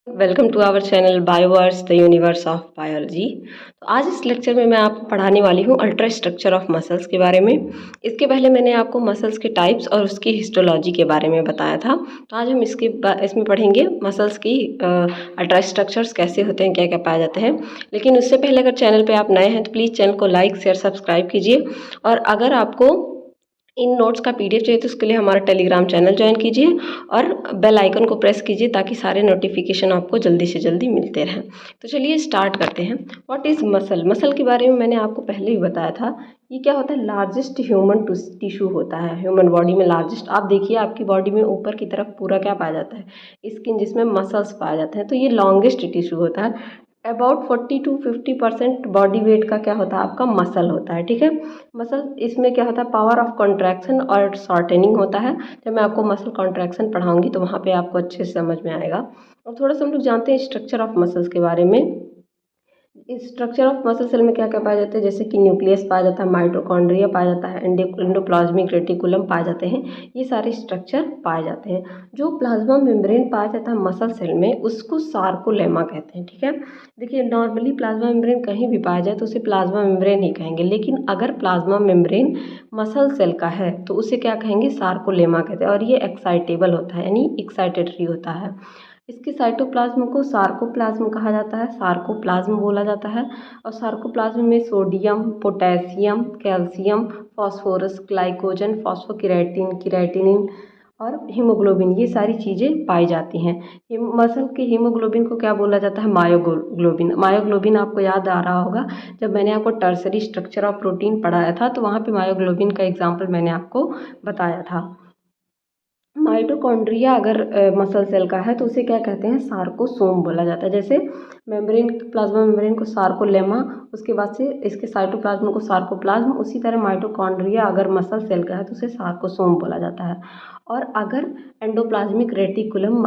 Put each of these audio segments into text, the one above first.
Welcome to our channel Bioverse the universe of biology. तो आज इस लेक्चर में मैं आपको पढ़ाने वाली हूँ अल्ट्रा स्ट्रक्चर ऑफ मसल्स के बारे में। इसके पहले मैंने आपको मसल्स के टाइप्स और उसकी हिस्टोलॉजी के बारे में बताया था। तो आज हम इसमें पढ़ेंगे मसल्स की अल्ट्रा स्ट्रक्चर्स कैसे होते हैं, क्या क्या पाए जाते हैं। लेकिन उससे पहले अगर चैनल पर आप नए हैं तो प्लीज़ चैनल को लाइक शेयर सब्सक्राइब कीजिए। और अगर आपको इन नोट्स का पीडीएफ चाहिए तो उसके लिए हमारा टेलीग्राम चैनल ज्वाइन कीजिए और बेल आइकन को प्रेस कीजिए ताकि सारे नोटिफिकेशन आपको जल्दी से जल्दी मिलते रहें। तो चलिए स्टार्ट करते हैं। What is muscle? मसल के बारे में मैंने आपको पहले ही बताया था। ये क्या होता है? लार्जेस्ट ह्यूमन टिश्यू होता है। ह्यूमन बॉडी में लार्जेस्ट, आप देखिए आपकी बॉडी में ऊपर की तरफ पूरा क्या पाया जाता है? स्किन, जिसमें मसल्स पाए जाते हैं। तो ये लॉन्गेस्ट टिश्यू होता है। अबाउट 40 to 50% बॉडी वेट का क्या होता है? आपका मसल होता है। ठीक है, मसल इसमें क्या होता है? पावर ऑफ कॉन्ट्रैक्शन और शॉर्टनिंग होता है। जब मैं आपको मसल कॉन्ट्रैक्शन पढ़ाऊंगी तो वहाँ पे आपको अच्छे से समझ में आएगा। और थोड़ा सा हम लोग जानते हैं स्ट्रक्चर ऑफ मसल्स के बारे में। इस स्ट्रक्चर ऑफ मसल सेल में क्या क्या पाया जाता है? जैसे कि न्यूक्लियस पाया जाता है, माइटोकॉन्ड्रिया पाया जाता है, एंडोप्लाज्मिक रेटिकुलम पाए जाते हैं। ये सारे स्ट्रक्चर पाए जाते हैं। जो प्लाज्मा मेम्ब्रेन पाया जाता है मसल सेल में उसको सार्कोलेमा कहते हैं। ठीक है, देखिए नॉर्मली प्लाज्मा मेम्ब्रेन कहीं भी पाया जाए तो उसे प्लाज्मा मेम्ब्रेन ही कहेंगे, लेकिन अगर प्लाज्मा मेम्ब्रेन मसल सेल का है तो उसे क्या कहेंगे? सार्कोलेमा कहते हैं। और ये एक्साइटेबल होता है, यानी एक्साइटेटरी होता है। इसके साइटोप्लाज्म को सार्कोप्लाज्म कहा जाता है, सार्कोप्लाज्म बोला जाता है। और सार्कोप्लाज्म में sodium, potassium, calcium, phosphorus, glycogen, phosphocreatine, creatinine और हीमोग्लोबिन, ये सारी चीज़ें पाई जाती हैं। मसल के हीमोग्लोबिन को क्या बोला जाता है? मायोग्लोबिन। मायोग्लोबिन आपको याद आ रहा होगा, जब मैंने आपको टर्सरी स्ट्रक्चर ऑफ प्रोटीन पढ़ाया था तो वहाँ पे मायोग्लोबिन का एग्जाम्पल मैंने आपको बताया था। माइटोकॉन्ड्रिया अगर मसल सेल का है तो उसे क्या कहते हैं? सार्कोसोम बोला जाता है। जैसे मेम्ब्रेन, प्लाज्मा मेम्ब्रेन को सार्कोलेमा, उसके बाद से इसके साइटोप्लाज्म को सार्कोप्लाज्म, उसी तरह माइटोकॉन्ड्रिया अगर मसल सेल का है तो उसे सार्कोसोम बोला जाता है। और अगर एंडोप्लाज्मिक रेटिकुलम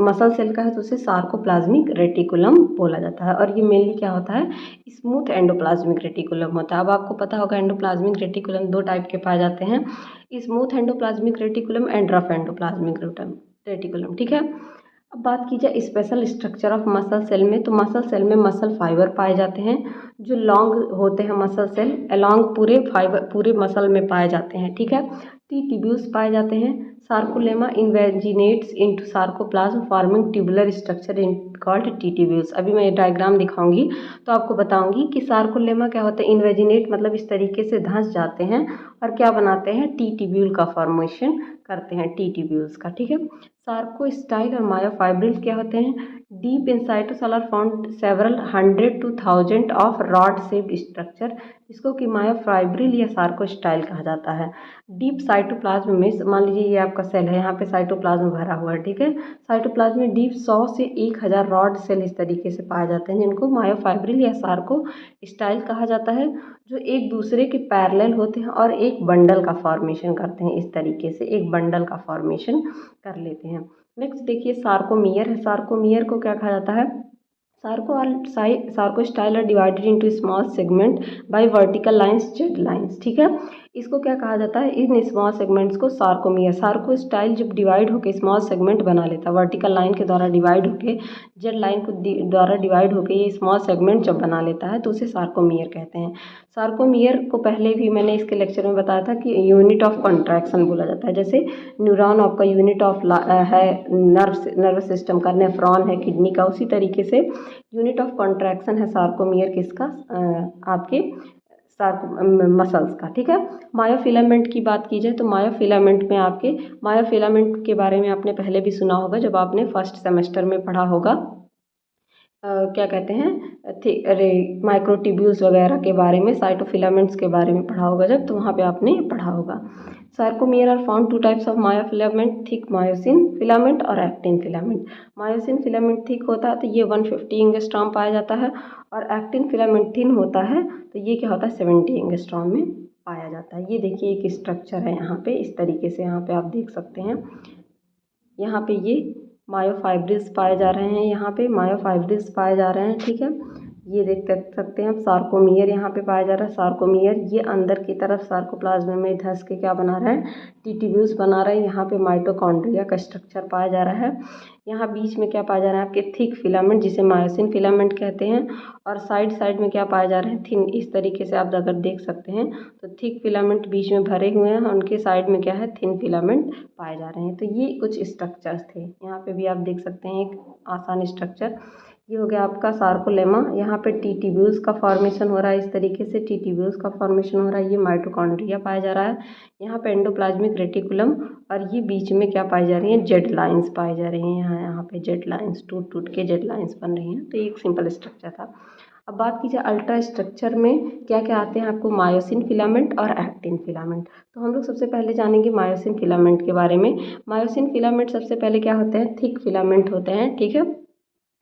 मसल सेल का है तो उसे सार्कोप्लाज्मिक रेटिकुलम बोला जाता है। और ये मेनली क्या होता है? स्मूथ एंडोप्लाज्मिक रेटिकुलम होता है। अब आपको पता होगा एंडोप्लाज्मिक रेटिकुलम दो टाइप के पाए जाते हैं, smooth endoplasmic reticulum and rough endoplasmic reticulum. ठीक है, अब बात की जाए special structure of muscle cell में, तो मसल सेल में मसल फाइबर पाए जाते हैं जो लॉन्ग होते हैं। मसल सेल अलॉन्ग पूरे फाइबर पूरे मसल में पाए जाते हैं। ठीक है, टी ट्यूब्यूल्स पाए जाते हैं। Sarcolemma invaginates into sarcoplasm forming tubular structure in called T tubules. अभी मैं डायग्राम दिखाऊंगी तो आपको बताऊंगी कि सार्कोलेमा क्या होता है। इन्वेजिनेट मतलब इस तरीके से धंस जाते हैं और क्या बनाते हैं? टी ट्यूब्यूल का फॉर्मेशन करते हैं, टी ट्यूब्यूल्स का। ठीक है, सार्कोस्टाइल और मायोफाइब्रिल क्या होते हैं? Deep in cytosol are found several 100 to 1000 of rod shaped structure, जिसको कि मायोफाइब्रिल या सार्कोस्टाइल कहा जाता है। डीप साइटोप्लाज्म में, मान लीजिए ये आपका सेल है, यहाँ पे साइटोप्लाज्म भरा हुआ है। ठीक है, साइटोप्लाज्म में डीप 100 से 1000 रॉड सेल इस तरीके से पाए जाते हैं, जिनको मायोफाइब्रिल या सार्कोस्टाइल कहा जाता है, जो एक दूसरे के पैरेलल होते हैं और एक बंडल का फॉर्मेशन करते हैं। इस तरीके से एक बंडल का फॉर्मेशन कर लेते हैं। नेक्स्ट देखिए सार्कोमियर है। सार्कोमियर को क्या कहा जाता है? Sarcostyle are divided into small segment by vertical lines, Z lines. ठीक है, इसको क्या कहा जाता है? इन स्मॉल सेगमेंट्स को सार्कोमियर। सार्कोस्टाइल जब डिवाइड होकर स्मॉल सेगमेंट बना लेता है, वर्टिकल लाइन के द्वारा डिवाइड होकर, जेड लाइन को द्वारा डिवाइड होकर ये स्मॉल सेगमेंट जब बना लेता है तो उसे सार्कोमियर कहते हैं। सार्कोमियर को पहले भी मैंने इसके लेक्चर में बताया था कि यूनिट ऑफ कॉन्ट्रैक्शन बोला जाता है। जैसे न्यूरॉन आपका यूनिट ऑफ है नर्व सिस्टम का, नेफ्रॉन है किडनी का, उसी तरीके से यूनिट ऑफ कॉन्ट्रैक्शन है सार्कोमियर किसका? आपके मसल्स का। ठीक है, मायोफिलामेंट की बात की जाए तो मायोफिलामेंट में आपके, मायोफिलामेंट के बारे में आपने पहले भी सुना होगा जब आपने फर्स्ट सेमेस्टर में पढ़ा होगा। क्या कहते हैं? अरे माइक्रोट्यूब्यूल्स वगैरह के बारे में, साइटोफिलामेंट्स के बारे में पढ़ा होगा जब, तो वहाँ पे आपने पढ़ा होगा। Sarcomere are found two types of myofilament, thick myosin filament और actin filament. Myosin filament thick होता है तो ये 150 एंगस्ट्रॉम पाया जाता है, और एक्टिन फिलामेंट थिन होता है तो ये क्या होता है? 70 एंगस्ट्रॉम में पाया जाता है। ये देखिए एक स्ट्रक्चर है यहाँ पे, इस तरीके से यहाँ पे आप देख सकते हैं। यहाँ पे ये मायोफाइब्रिल्स पाए जा रहे हैं, यहाँ पे मायोफाइब्रिल्स पाए जा रहे हैं। ठीक है, ये देख सकते हैं आप, सार्कोमियर यहाँ पे पाया जा रहा है। सार्कोमियर ये अंदर की तरफ सार्कोप्लाज्म में धंस के क्या बना रहा है, टिट्यूब्यूल्स बना रहा है। यहाँ पे माइटोकॉन्ड्रिया का स्ट्रक्चर पाया जा रहा है। यहाँ बीच में क्या पाया जा रहा है आपके थिक फिलामेंट, जिसे मायोसिन फिलामेंट कहते हैं। और साइड साइड में क्या पाया जा रहा है, थिन। इस तरीके से आप अगर देख सकते हैं तो थिक फिलामेंट बीच में भरे हुए हैं, उनके साइड में क्या है, थिन फिलामेंट पाए जा रहे हैं। तो ये कुछ स्ट्रक्चर्स थे। यहाँ पे भी आप देख सकते हैं एक आसान स्ट्रक्चर। ये हो गया आपका सार्कोलेमा। यहाँ पे टिट्यूब्यूल्स का फॉर्मेशन हो रहा है, इस तरीके से टिट्यूब्यूल्स का फॉर्मेशन हो रहा है। ये माइटोकॉन्ड्रिया पाया जा रहा है। यहाँ पे एंडोप्लाज्मिक रेटिकुलम, और ये बीच में क्या पाई जा रही हैं, जेड लाइंस पाई जा रही हैं। यहाँ पे जेड लाइंस टूट टूट के जेड लाइंस बन रही हैं। तो ये एक सिंपल स्ट्रक्चर था। अब बात की जाए अल्ट्रा स्ट्रक्चर में क्या क्या आते हैं आपको, मायोसिन फिलामेंट और एक्टिन फिलामेंट। तो हम लोग सबसे पहले जानेंगे मायोसिन फिलामेंट के बारे में। मायोसिन फिलामेंट सबसे पहले क्या होते हैं, थिक फिलामेंट होते हैं। ठीक है,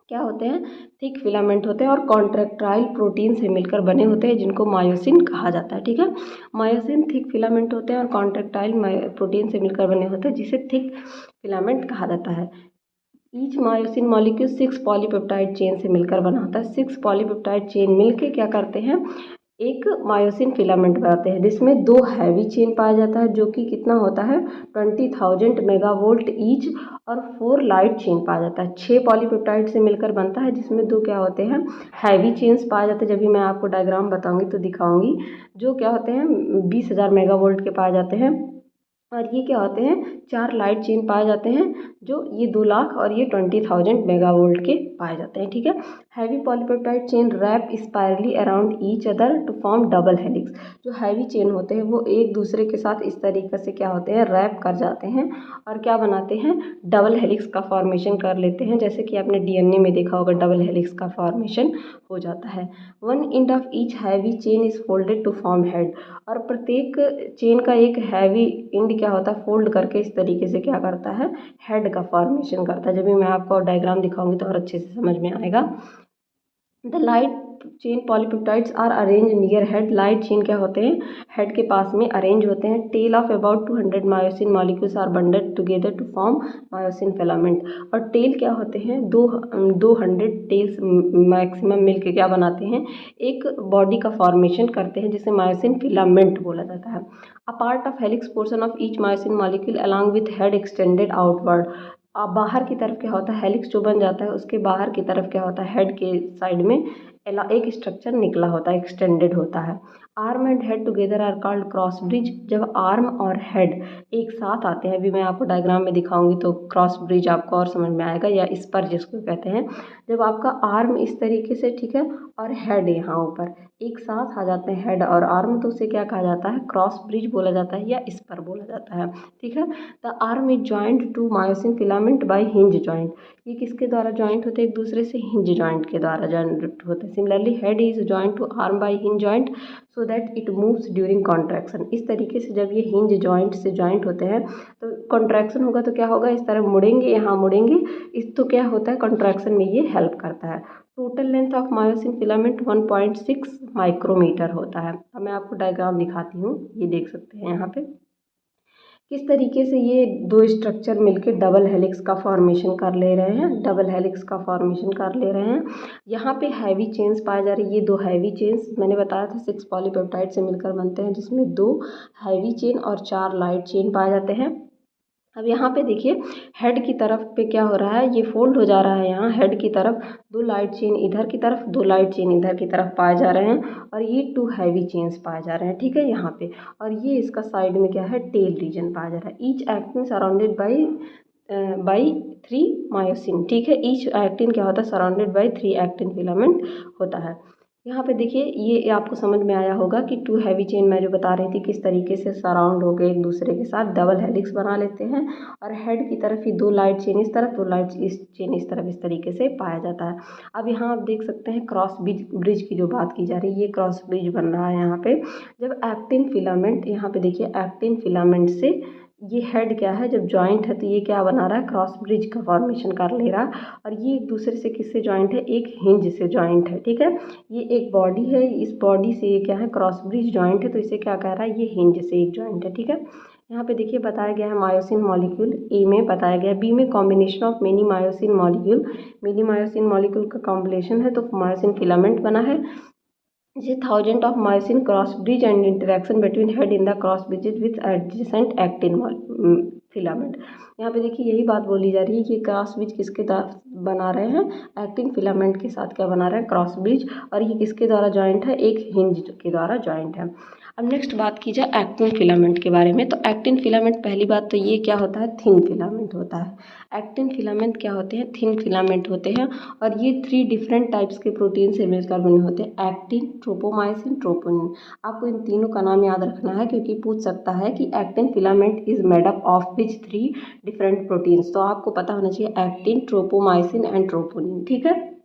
क्या होते हैं, थिक फिलामेंट होते हैं और कॉन्ट्रैक्टाइल प्रोटीन से मिलकर बने होते हैं, जिनको मायोसिन कहा जाता है। ठीक है, मायोसिन थिक फिलामेंट होते हैं और कॉन्ट्रैक्टाइल प्रोटीन से मिलकर बने होते हैं, जिसे थिक फिलामेंट कहा जाता है। Each myosin molecule 6 polypeptide chain से मिलकर बना होता है। 6 पॉलीपेप्टाइड चेन मिलके क्या करते हैं, एक मायोसिन फिलामेंट बनाते हैं, जिसमें 2 हैवी चेन पाया जाता है, जो कि कितना होता है, 20,000 मेगावोल्ट ईच, और 4 लाइट चेन पाया जाता है। 6 पॉलीपेप्टाइड से मिलकर बनता है, जिसमें 2 क्या होते हैं, हैवी चेन्स पाए जाते हैं। जब भी मैं आपको डायग्राम बताऊंगी तो दिखाऊंगी, जो क्या होते हैं 20,000 मेगावोल्ट के पाए जाते हैं। और ये क्या होते हैं, 4 लाइट चेन पाए जाते हैं, जो ये 2 लाख और ये 20,000 मेगावोल्ट के पाए जाते हैं। ठीक है, heavy polypeptide chain wrap spirally around each other to form double helix. जो हैवी चेन होते हैं वो एक दूसरे के साथ इस तरीके से क्या होते हैं, रैप कर जाते हैं और क्या बनाते हैं, डबल हेलिक्स का फॉर्मेशन कर लेते हैं। जैसे कि आपने डीएनए में देखा होगा, डबल हेलिक्स का फॉर्मेशन हो जाता है। One end of each heavy chain is folded to form head. और प्रत्येक चेन का एक हैवी एंड क्या होता है, फोल्ड करके इस तरीके से क्या करता है, हेड का फॉर्मेशन करता है। जब भी मैं आपको डायग्राम दिखाऊंगी तो और अच्छे से समझ में आएगा। The light chain polypeptides are arrange near head. Light chain क्या होते हैं, हेड के पास में अरेंज होते हैं। Tail of about 200 myosin molecules are bundled together to form myosin filament. और टेल क्या होते हैं, 200 टेल्स मैक्सिमम मिलके क्या बनाते हैं, एक बॉडी का फॉर्मेशन करते हैं, जिसे मायोसिन फिलामेंट बोला जाता है। A part of helix portion of each myosin molecule along with head extended outward. बाहर की तरफ क्या होता है, हेलिक्स जो बन जाता है उसके बाहर की तरफ क्या होता है, हेड के साइड में एक स्ट्रक्चर निकला होता है, एक्सटेंडेड होता है। Arm and head together are called cross bridge. जब आर्म और हेड एक साथ आते हैं, अभी मैं आपको डायग्राम में दिखाऊंगी तो क्रॉस ब्रिज आपको और समझ में आएगा, या स्पर जिसको कहते हैं। जब आपका आर्म इस तरीके से, ठीक है, और हेड यहाँ ऊपर एक साथ आ जाते हैं, हेड और आर्म, तो उसे क्या कहा जाता है, क्रॉस ब्रिज बोला जाता है या स्पर बोला जाता है। ठीक है, the arm is joint to myosin filament by hinge joint. ये किसके द्वारा जॉइंट होते हैं, एक दूसरे से, हिंज जॉइंट के द्वारा जॉइंट होते हैं। Similarly head is joint to arm by hinge joint so that it moves during contraction. इस तरीके से जब ये हिंज जॉइंट से जॉइंट होते हैं तो कॉन्ट्रैक्शन होगा तो क्या होगा, इस तरह मुड़ेंगे, यहाँ मुड़ेंगे, इस तो क्या होता है, कॉन्ट्रैक्शन में ये हेल्प करता है। Total length of myosin filament 1.6 micrometre होता है। अब मैं आपको डायग्राम दिखाती हूँ, ये देख सकते हैं यहाँ पे किस तरीके से ये 2 स्ट्रक्चर मिलके डबल हेलिक्स का फॉर्मेशन कर ले रहे हैं, डबल हेलिक्स का फॉर्मेशन कर ले रहे हैं। यहाँ पे हैवी चेन्स पाए जा रही है। ये 2 हैवी चेन्स मैंने बताया था 6 पॉलीपेप्टाइड से मिलकर बनते हैं, जिसमें 2 हैवी चेन और 4 लाइट चेन पाए जाते हैं। अब यहाँ पे देखिए हेड की तरफ पे क्या हो रहा है, ये फोल्ड हो जा रहा है। यहाँ हेड की तरफ 2 लाइट चेन इधर की तरफ, 2 लाइट चेन इधर की तरफ पाए जा रहे हैं, और ये 2 हैवी चेन्स पाए जा रहे हैं। ठीक है, यहाँ पे, और ये इसका साइड में क्या है, टेल रीजन पाया जा रहा है। Each actin surrounded by 3 myosin. ठीक है, ईच एक्टिन क्या होता है, सराउंडेड बाई 3 एक्टिन फिलामेंट होता है। यहाँ पे देखिए ये आपको समझ में आया होगा कि 2 हैवी चेन मैं जो बता रही थी किस तरीके से सराउंड हो गए एक दूसरे के साथ, डबल हेलिक्स बना लेते हैं। और हेड की तरफ ही 2 लाइट चेन इस तरफ, 2 लाइट इस चेन इस तरफ, इस तरीके से पाया जाता है। अब यहाँ आप देख सकते हैं क्रॉस ब्रिज की जो बात की जा रही है, ये क्रॉस ब्रिज बन रहा है यहाँ पे। जब एक्टिन फिलामेंट, यहाँ पे देखिए एक्टिन फिलामेंट से ये हेड क्या है, जब जॉइंट है तो ये क्या बना रहा है, क्रॉस ब्रिज का फॉर्मेशन कर ले रहा है। और ये एक दूसरे से किससे जॉइंट है, एक हिंज से जॉइंट है। ठीक है, ये एक बॉडी है, इस बॉडी से ये क्या है, क्रॉस ब्रिज जॉइंट है, तो इसे क्या कह रहा है, ये हिंज से एक जॉइंट है। ठीक है, यहाँ पे देखिए बताया गया है मायोसिन मॉलिक्यूल ए में बताया गया है, बी में combination of many myosin molecule, many myosin molecule का कॉम्बिनेशन है तो मायोसिन फिलामेंट बना है। ये thousand of myosin cross bridge and interaction between head in the cross bridges with adjacent actin filament. यहाँ पे देखिए यही बात बोली जा रही है कि क्रॉस ब्रिज किसके द्वारा बना रहे हैं, एक्टिन फिलामेंट के साथ क्या बना रहे हैं, क्रॉस ब्रिज, और ये किसके द्वारा जॉइंट है, एक हिंज के द्वारा जॉइंट है। अब नेक्स्ट बात की जाए एक्टिन फिलामेंट के बारे में, तो एक्टिन फिलामेंट पहली बात तो ये क्या होता है, थिन फिलामेंट होता है। एक्टिन फिलामेंट क्या होते हैं, थिन फिलामेंट होते हैं, और ये 3 डिफरेंट टाइप्स के प्रोटीन से मिलकर बने होते हैं, एक्टिन, ट्रोपोमाइसिन, ट्रोपोनिन। आपको इन तीनों का नाम याद रखना है क्योंकि पूछ सकता है कि actin filament is made up of which 3 different proteins, तो आपको पता होना चाहिए एक्टिन, ट्रोपोमाइसिन एंड ट्रोपोनिन। ठीक है।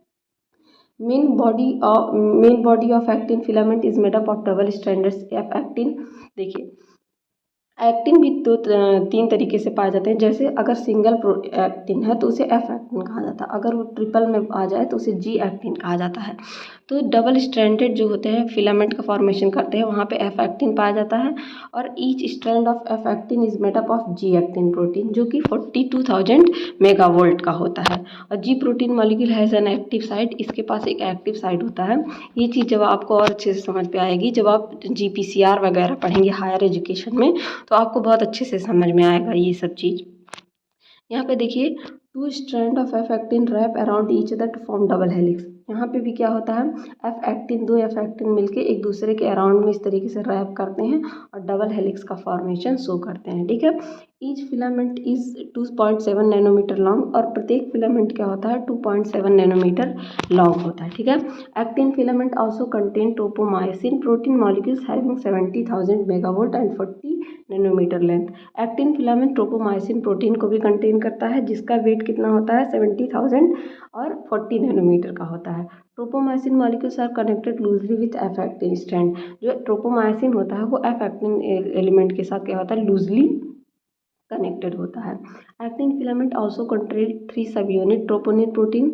Main body of actin filament is made up of double stranded of actin. देखिए एक्टिन भी 3 तरीके से पाए जाते हैं, जैसे अगर सिंगल एक्टिन है तो उसे एफ एक्टिन कहा जाता है, अगर वो ट्रिपल में आ जाए तो उसे जी एक्टिन कहा जाता है। तो डबल स्ट्रैंडेड जो होते हैं फिलामेंट का फॉर्मेशन करते हैं वहाँ पे एफ एक्टिन पाया जाता है, और each strand of F actin is made up of G actin protein जो कि 42,000 मेगावोल्ट का होता है। और जी protein molecule has an active site, इसके पास एक एक्टिव साइट होता है। ये चीज़ जब आपको और अच्छे से समझ पे आएगी जब आप GPCR वगैरह पढ़ेंगे हायर एजुकेशन में, तो आपको बहुत अच्छे से समझ में आएगा ये सब चीज़। यहाँ पे देखिए 2 strand of F actin wrap around each other to form double helix. यहाँ पे भी क्या होता है, दो एफ एक्टिन मिलके एक दूसरे के अराउंड में इस तरीके से रैप करते हैं और डबल हेलिक्स का फॉर्मेशन शो करते हैं। ठीक है। Each filament is 2.7 nanometre long, और प्रत्येक फिलामेंट क्या होता है 2.7 नैनोमीटर लॉन्ग होता है। ठीक है। Actin filament also contain tropomyosin protein molecules having 70,000 megavolt and 40 nanometre length. Actin filament tropomyosin protein को भी कंटेन करता है जिसका वेट कितना होता है 70,000 और 40 नैनोमीटर का होता है। Tropomyosin molecules are connected loosely with F actin strand. जो ट्रोपोमाइसिन होता है वो एफ एक्टिन एलिमेंट के साथ क्या होता है, लूजली कनेक्टेड होता है। Actin filament also contain 3 subunit troponin protein,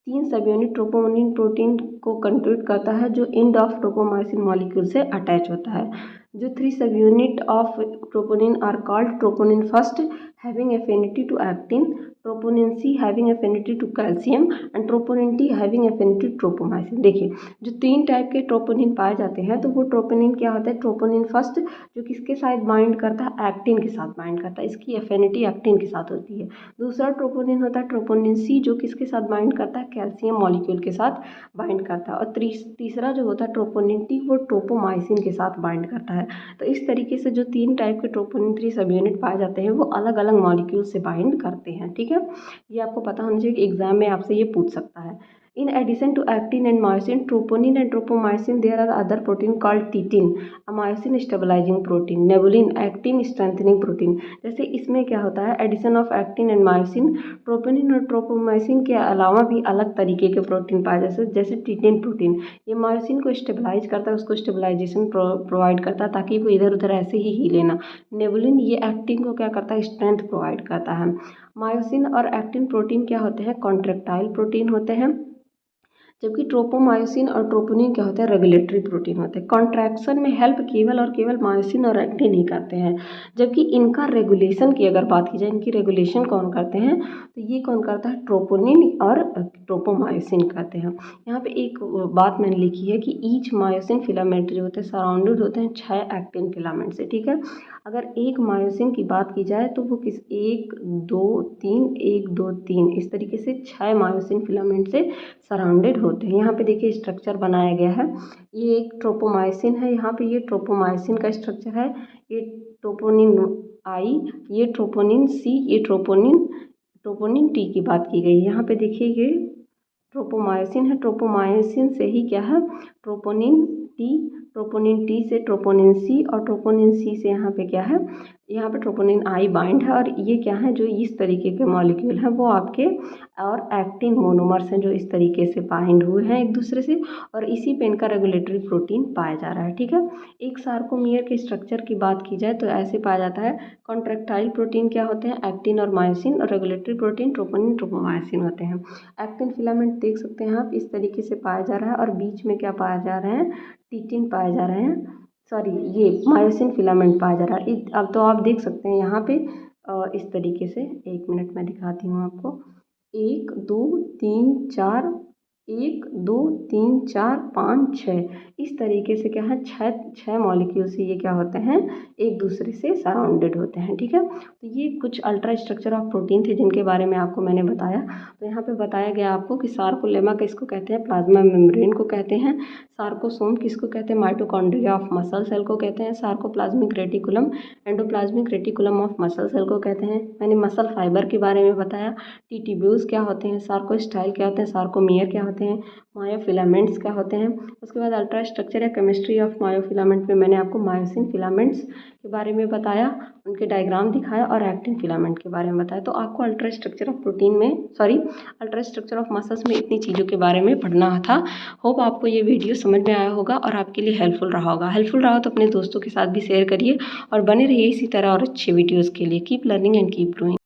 3 subunit troponin protein को कंट्रीब्यूट करता है जो एंड ऑफ ट्रोपोमाइसिन मॉलिक्यूल से अटैच होता है। जो 3 subunit of troponin are called troponin first having affinity to actin, troponin C having affinity to calcium and troponin T having affinity to tropomyosin. देखिए जो 3 type के troponin पाए जाते हैं तो वो ट्रोपोनिन क्या होता है, ट्रोपोनिन फर्स्ट जो किसके साथ बाइंड करता है, एक्टिन के साथ बाइंड करता है, इसकी एफिनिटी एक्टिन के साथ होती है। दूसरा ट्रोपोनिन होता है ट्रोपोनिन सी जो किसके साथ बाइंड करता है, कैल्शियम मॉलिक्यूल के साथ बाइंड करता है। और तीसरा जो होता है ट्रोपोनिन टी वो ट्रोपोमाइसिन के साथ बाइंड करता है। तो इस तरीके से जो 3 टाइप के ट्रोपोनिन 3 सब यूनिट पाए जाते हैं वो अलग अलग मॉलिक्यूल से बाइंड करते हैं। ठीक है। ये आपको पता होना चाहिए कि एग्जाम में आपसे ये पूछ सकता है। In addition to actin and myosin, troponin and tropomyosin, there are other protein called titin, a myosin stabilizing protein, nebulin, actin strengthening protein। जैसे इसमें क्या होता है, addition of actin and myosin, troponin और ट्रोपोमाइसिन के अलावा भी अलग तरीके के प्रोटीन पाए जैसे टिटिन प्रोटीन, ये मायोसिन को स्टेबलाइज करता है, उसको स्टेबलाइजेशन प्रोवाइड करता है ताकि वो इधर उधर ऐसे ही हिले ना। नेबुलिन ये एक्टिन को क्या करता है, स्ट्रेंथ प्रोवाइड करता है। मायोसिन और एक्टिन प्रोटीन क्या होते हैं, कॉन्ट्रेक्टाइल प्रोटीन होते हैं, जबकि ट्रोपोमायोसिन और ट्रोपोनिन क्या होते हैं, रेगुलेटरी प्रोटीन होते हैं। कॉन्ट्रैक्शन में हेल्प केवल और केवल मायोसिन और एक्टिन ही करते हैं, जबकि इनका रेगुलेशन की अगर बात की जाए, इनकी रेगुलेशन कौन करते हैं, तो ये कौन करता है, ट्रोपोनिन और ट्रोपोमायोसिन करते हैं। यहाँ पे एक बात मैंने लिखी है कि ईच मायोसिन फिलामेंट जो होते हैं सराउंडेड होते हैं 6 एक्टिन फिलामेंट से। ठीक है। अगर एक मायोसिन की बात की जाए तो वो 1 2 3 1 2 3 इस तरीके से 6 मायोसिन फिलामेंट से सराउंडेड होते हैं। यहाँ पे देखिए स्ट्रक्चर बनाया गया है, ये एक ट्रोपोमाइसिन है, यहाँ पे ये ट्रोपोमाइसिन का स्ट्रक्चर है, ये ट्रोपोनिन आई, ये ट्रोपोनिन सी, ये ट्रोपोनिन टी की बात की गई है। यहाँ पे देखिए ये ट्रोपोमाइसिन है, ट्रोपोमाइसिन से ही क्या है, ट्रोपोनिन टी, ट्रोपोनिन टी से ट्रोपोनिन सी, और ट्रोपोनिन सी से यहाँ पे क्या है, यहाँ पे ट्रोपोनिन आई बाइंड है, और ये क्या है जो इस तरीके के मॉलिक्यूल हैं वो आपके और एक्टिन मोनोमर्स हैं जो इस तरीके से बाइंड हुए हैं एक दूसरे से, और इसी पे इनका रेगुलेटरी प्रोटीन पाया जा रहा है। ठीक है। एक सार्कोमियर के स्ट्रक्चर की बात की जाए तो ऐसे पाया जाता है, कॉन्ट्रैक्टाइल प्रोटीन क्या होते हैं, एक्टिन और मायोसिन, और रेगुलेटरी प्रोटीन ट्रोपोनिन ट्रोपोमायोसिन होते हैं। एक्टिन फिलामेंट देख सकते हैं आप इस तरीके से पाया जा रहा है, और बीच में क्या पाया जा रहे हैं, टिटिन पाए जा रहे हैं। सॉरी, ये मायोसिन फिलामेंट पाया जा रहा है। अब तो आप देख सकते हैं यहाँ पे इस तरीके से, 1 मिनट मैं दिखाती हूँ आपको। 1 2 3 4, 1 2 3 4 5 6, इस तरीके से क्या है, छः मॉलिक्यूल से ये क्या होते हैं, एक दूसरे से सराउंडेड होते हैं। ठीक है, तो ये कुछ अल्ट्रा स्ट्रक्चर ऑफ प्रोटीन थे जिनके बारे में आपको मैंने बताया। तो यहाँ पे बताया गया आपको कि सार्कोलेमा किसको कहते हैं, प्लाज्मा मेम्ब्रेन को कहते हैं। सार्कोसोम किसको कहते हैं, माइटोकॉन्ड्रिया ऑफ मसल सेल को कहते हैं। Sarcoplasmic reticulum endoplasmic reticulum of muscle cell को कहते हैं। मैंने मसल फाइबर के बारे में बताया। टीटीब्यूल्स क्या होते हैं, सार्कोस्टाइल क्या होते हैं, सार्कोमियर क्या होते हैं, मायोफिलामेंट्स क्या होते हैं। उसके बाद अल्ट्रा स्ट्रक्चर या केमिस्ट्री ऑफ मायोफिलामेंट में मैंने आपको मायोसिन फिलामेंट्स के बारे में बताया, उनके डायग्राम दिखाया, और एक्टिन फिलामेंट के बारे में बताया। तो आपको अल्ट्रा स्ट्रक्चर ऑफ प्रोटीन में, sorry, ultra structure of muscles में इतनी चीज़ों के बारे में पढ़ना था। होप आपको ये वीडियो समझ में आया होगा और आपके लिए हेल्पफुल रहा होगा। हेल्पफुल रहा हो तो अपने दोस्तों के साथ भी शेयर करिए और बने रहिए इसी तरह और अच्छे वीडियोज़ के लिए। Keep learning and keep growing.